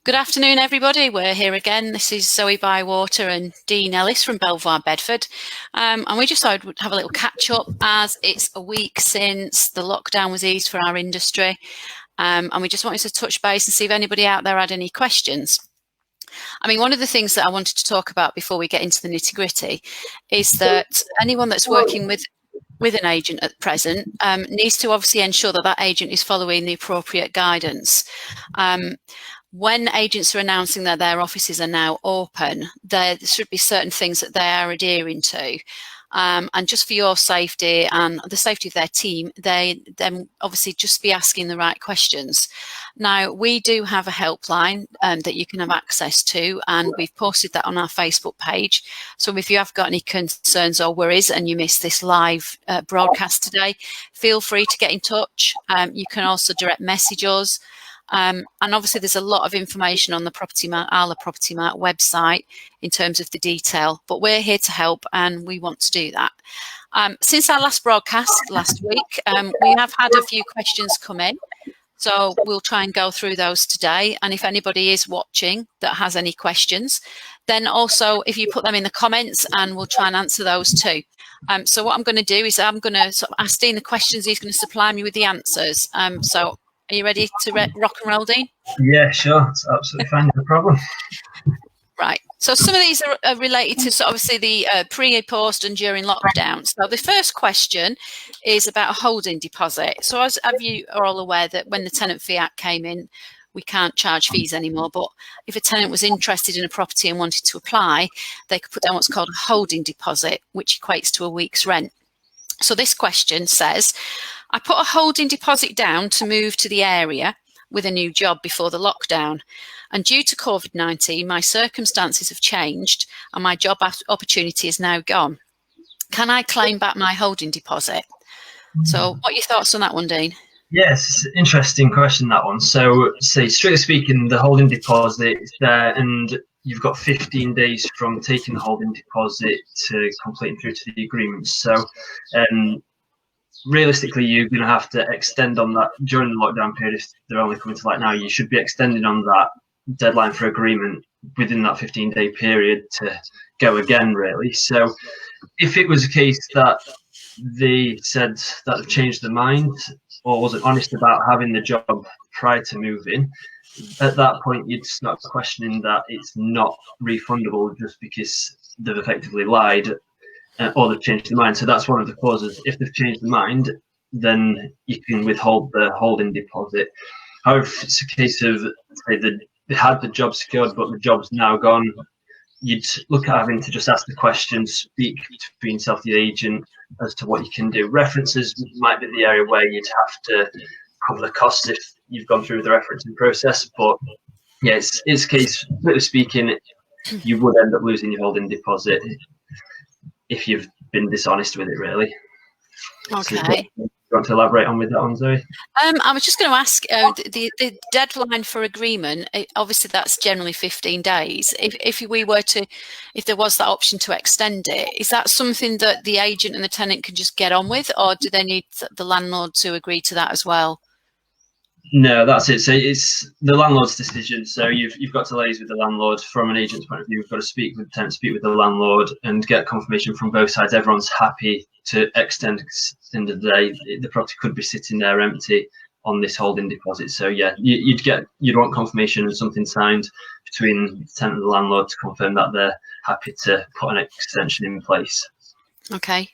Good afternoon, everybody. We're here again. This is Zoe Bywater and Dean Ellis from Belvoir Bedford. And we just thought we'd have a little catch up as it's a week since the lockdown was eased for our industry. And we just wanted to touch base and see if anybody out there had any questions. I mean, one of the things that I wanted to talk about before we get into the nitty-gritty is that anyone that's working with an agent at present needs to obviously ensure that that agent is following the appropriate guidance. When agents are announcing that their offices are now open, there should be certain things that they are adhering to. And just for your safety and the safety of their team, they then obviously just be asking the right questions. Now, we do have a helpline that you can have access to, and we've posted that on our Facebook page. So if you have got any concerns or worries and you missed this live broadcast today, feel free to get in touch. You can also direct message us. And obviously there's a lot of information on the Arla Property Mart website in terms of the detail, but we're here to help and we want to do that. Since our last broadcast last week, we have had a few questions come in, so we'll try and go through those today. And if anybody is watching that has any questions, then also if you put them in the comments and we'll try and answer those too. So what I'm going to do is I'm going to sort of ask Dean the questions, he's going to supply me with the answers. So are you ready to rock and roll, Dean? Yeah, sure. It's absolutely fine. No problem. Right. So some of these are related to obviously the pre, post and during lockdown. So the first question is about a holding deposit. So as you are all aware that when the Tenant Fee Act came in, we can't charge fees anymore. But if a tenant was interested in a property and wanted to apply, they could put down what's called a holding deposit, which equates to a week's rent. So this question says, I put a holding deposit down to move to the area with a new job before the lockdown. And due to COVID-19, my circumstances have changed and my job opportunity is now gone. Can I claim back my holding deposit? So what are your thoughts on that one, Dean? Yes, interesting question, that one. So, strictly speaking, the holding deposit is there and you've got 15 days from taking the holding deposit to completing through to the agreement. So, realistically, you're going to have to extend on that during the lockdown period. If they're only coming to light now, you should be extending on that deadline for agreement within that 15-day period to go again, really. So if it was a case that they said that they've changed their mind or wasn't honest about having the job prior to moving, at that point you'd start questioning that it's not refundable just because they've effectively lied or they've changed their mind. So that's one of the clauses. If they've changed their mind, then you can withhold the holding deposit. However, if it's a case of, say, they had the job secured, but the job's now gone, you'd look at having to just ask the question, speak between yourself and the agent as to what you can do. References might be the area where you'd have to cover the costs if you've gone through the referencing process. But yeah, it's a case, completely speaking, you would end up losing your holding deposit if you've been dishonest with it, really. Okay. So you want to elaborate on with that one, Zoe? I was just going to ask, the deadline for agreement, obviously that's generally 15 days. If there was that option to extend it, is that something that the agent and the tenant can just get on with, or do they need the landlord to agree to that as well? No, that's it. So it's the landlord's decision. So you've got to liaise with the landlord. From an agent's point of view, you've got to speak with the tenant, speak with the landlord, and get confirmation from both sides. Everyone's happy to extend. At the end of the day, the property could be sitting there empty on this holding deposit. So yeah, you'd want confirmation and something signed between the tenant and the landlord to confirm that they're happy to put an extension in place. Okay,